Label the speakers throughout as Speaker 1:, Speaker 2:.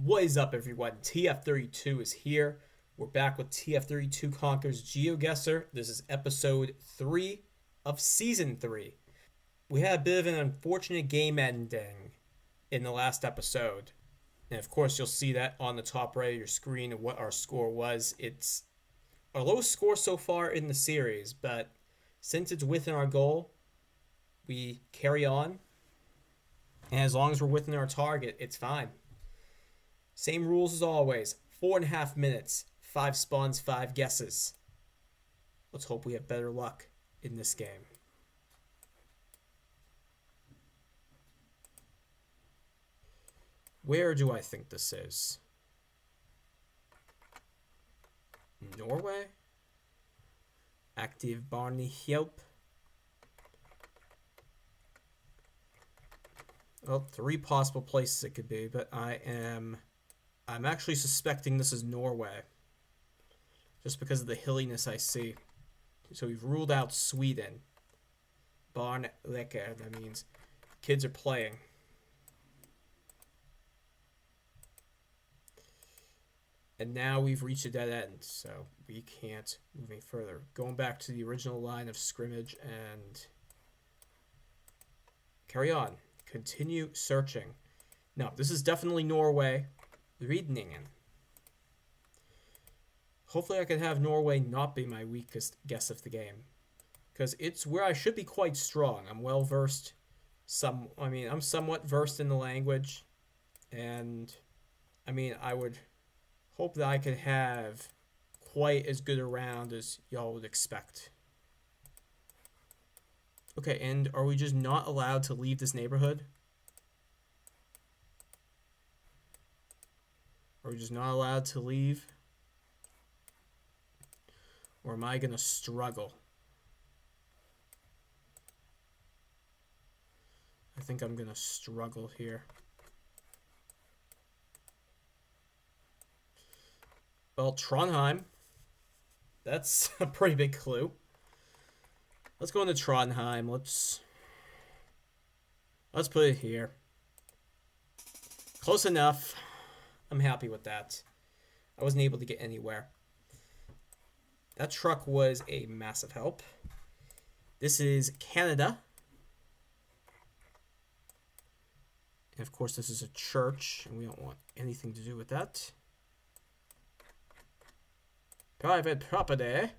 Speaker 1: What is up, everyone? TF32 is here. We're back with TF32 Conquers GeoGuessr. This is episode 3 of season 3. We had a bit of an unfortunate game ending in the last episode. And of course, you'll see that on the top right of your screen of what our score was. It's our lowest score so far in the series, but since it's within our goal, we carry on. And as long as we're within our target, it's fine. Same rules as always. 4.5 minutes, 5 spawns, 5 guesses. Let's hope we have better luck in this game. Where do I think this is? Norway? Active Barney Help. Well, 3 possible places it could be, but I'm actually suspecting this is Norway. Just because of the hilliness I see. So we've ruled out Sweden. Barn leker, that means kids are playing. And now we've reached a dead end, so we can't move any further. Going back to the original line of scrimmage and carry on. Continue searching. No, this is definitely Norway. Rydningen. Hopefully I can have Norway not be my weakest guess of the game. Because it's where I should be quite strong. I'm well versed. I'm somewhat versed in the language. And, I would hope that I could have quite as good a round as y'all would expect. Okay, and are we just not allowed to leave this neighborhood? Are we just not allowed to leave? Or am I going to struggle? I think I'm going to struggle here. Well, Trondheim. That's a pretty big clue. Let's go into Trondheim. Let's put it here. Close enough. I'm happy with that. I wasn't able to get anywhere. That truck was a massive help. This is Canada. And of course, this is a church, and we don't want anything to do with that. Private property.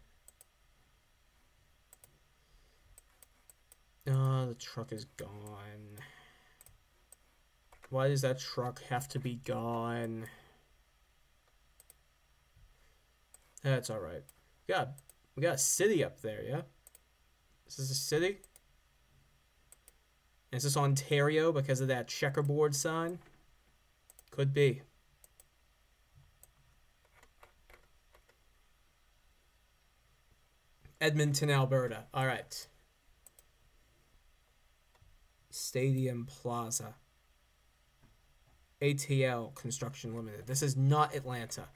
Speaker 1: The truck is gone. Why does that truck have to be gone? That's alright. We got a city up there, yeah? Is this a city? Is this Ontario because of that checkerboard sign? Could be. Edmonton, Alberta. Alright. Stadium Plaza. ATL Construction Limited. This is not Atlanta.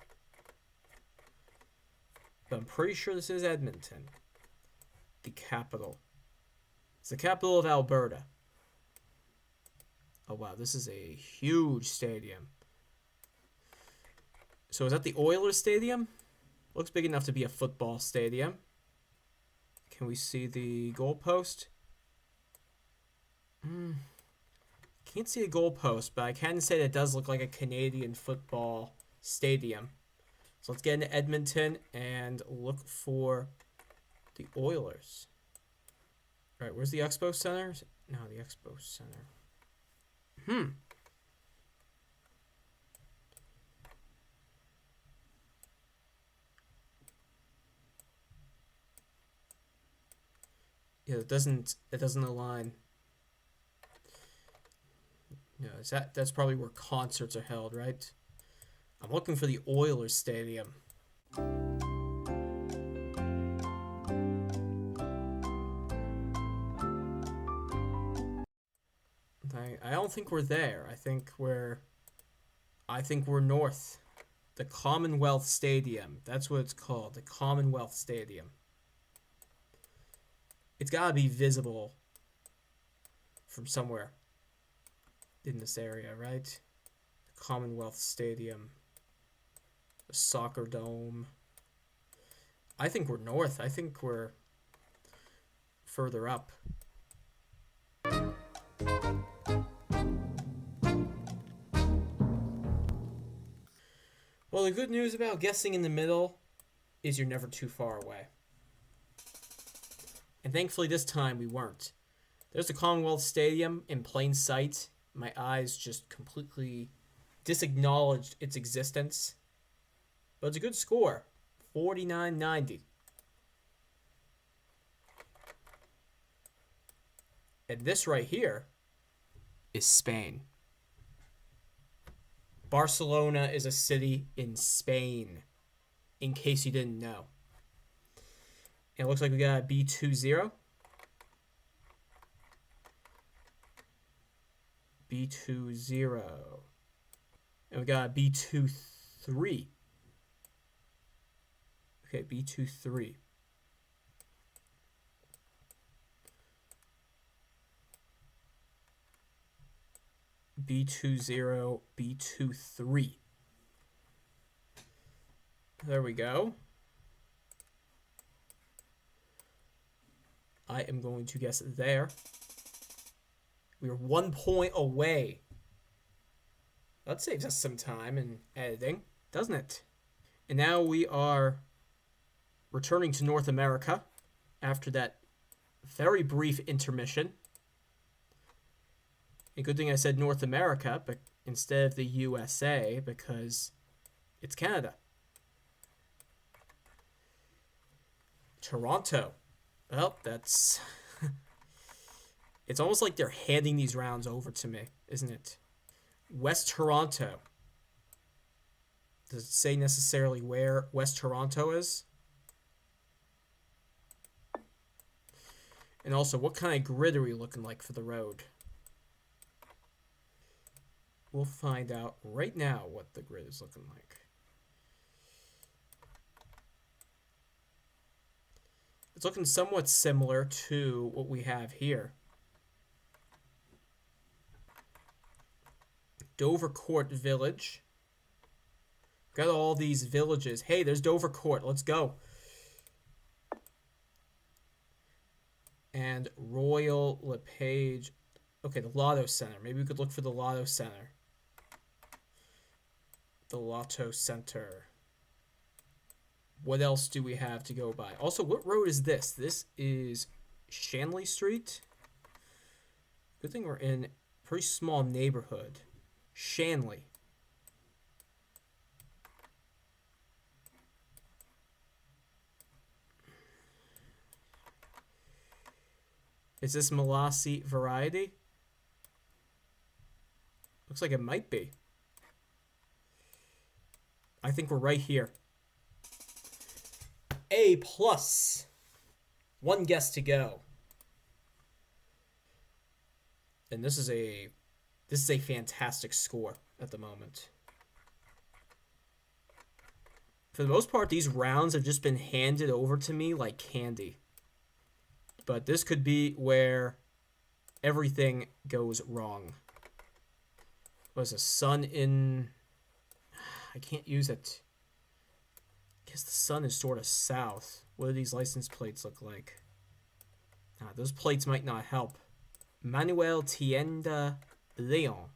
Speaker 1: But I'm pretty sure this is Edmonton. The capital. It's the capital of Alberta. Oh wow, this is a huge stadium. So is that the Oilers Stadium? Looks big enough to be a football stadium. Can we see the goalpost? Can't see a goalpost, but I can say that it does look like a Canadian football stadium. So let's get into Edmonton and look for the Oilers. All right, where's the Expo Center? No, the Expo Center. Yeah, it doesn't align. No, that's probably where concerts are held, right? I'm looking for the Oilers Stadium. I don't think we're there. I think we're north. The Commonwealth Stadium. That's what it's called. The Commonwealth Stadium. It's gotta be visible from somewhere in this area, right? Commonwealth Stadium. The soccer dome. I think we're north. I think we're further up. Well, the good news about guessing in the middle is you're never too far away. And thankfully this time we weren't. There's the Commonwealth Stadium in plain sight. My eyes just completely disacknowledged its existence. But it's a good score. 49-90. And this right here is Spain. Barcelona is a city in Spain, in case you didn't know. And it looks like we got a B20. B20. And we got a B23. Okay, B23. B20, B23. There we go. I am going to guess there. We are 1 point away. That saves us some time in editing, doesn't it? And now we are returning to North America after that very brief intermission. A good thing I said North America but instead of the USA because it's Canada. Toronto. Well, that's... It's almost like they're handing these rounds over to me, isn't it? West Toronto. Does it say necessarily where West Toronto is? And also, what kind of grid are we looking like for the road? We'll find out right now what the grid is looking like. It's looking somewhat similar to what we have here. Dovercourt Village. Got all these villages. Hey, there's Dovercourt. Let's go. And Royal LePage. Okay, the Lotto Center. Maybe we could look for the Lotto Center. The Lotto Center. What else do we have to go by? Also, what road is this? This is Shanley Street. Good thing we're in a pretty small neighborhood. Shanley. Is this Molossi variety? Looks like it might be. I think we're right here. A+. One guess to go. And this is a fantastic score at the moment. For the most part, these rounds have just been handed over to me like candy. But this could be where everything goes wrong. Was a sun in... I can't use it. I guess the sun is sort of south. What do these license plates look like? Those plates might not help. Manuel Tienda Leon.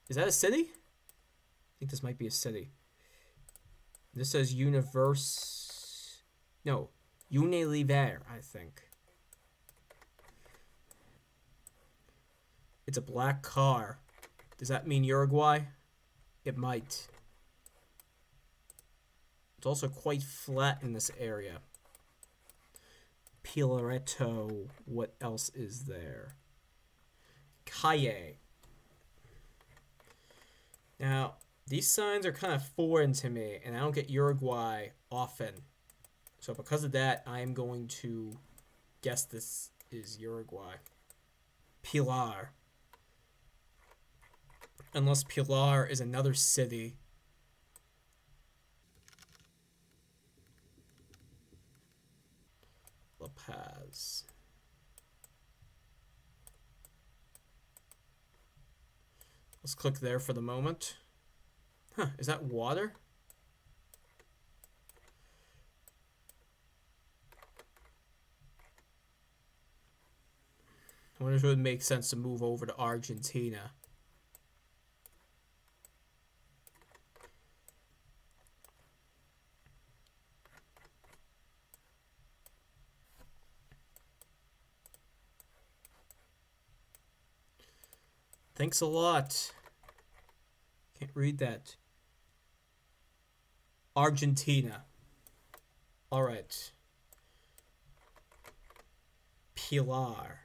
Speaker 1: Is that a city? I think this might be a city. This says Universe... No. Unilever, I think. It's a black car. Does that mean Uruguay? It might. It's also quite flat in this area. Pilaretto. What else is there? Calle. Now, these signs are kind of foreign to me, and I don't get Uruguay often. So because of that, I am going to guess this is Uruguay. Pilar. Unless Pilar is another city. La Paz. Let's click there for the moment. Huh, is that water? I wonder if it would make sense to move over to Argentina. Thanks a lot. Can't read that. Argentina. All right. Pilar.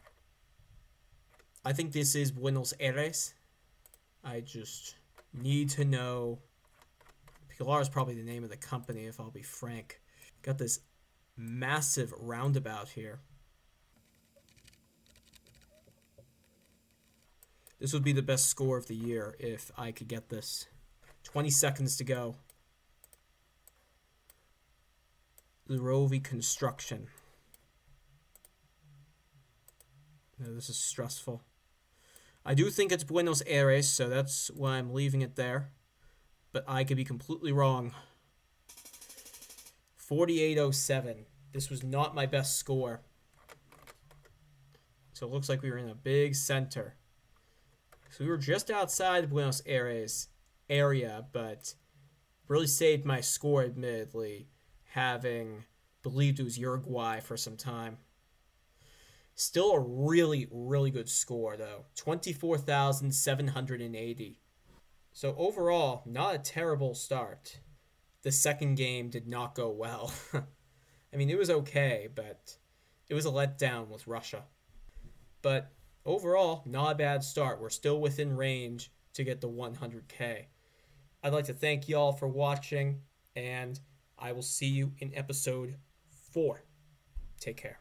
Speaker 1: I think this is Buenos Aires. I just need to know. Pilar is probably the name of the company, if I'll be frank. Got this massive roundabout here. This would be the best score of the year if I could get this. 20 seconds to go. Lurovi Construction. No, this is stressful. I do think it's Buenos Aires, so that's why I'm leaving it there. But I could be completely wrong. 4807. This was not my best score. So it looks like we were in a big center. So we were just outside the Buenos Aires area, but really saved my score, admittedly, having believed it was Uruguay for some time. Still a really, really good score, though. 24,780. So overall, not a terrible start. The second game did not go well. I mean, it was okay, but it was a letdown with Russia. But overall, not a bad start. We're still within range to get the 100K. I'd like to thank you all for watching, and I will see you in episode 4. Take care.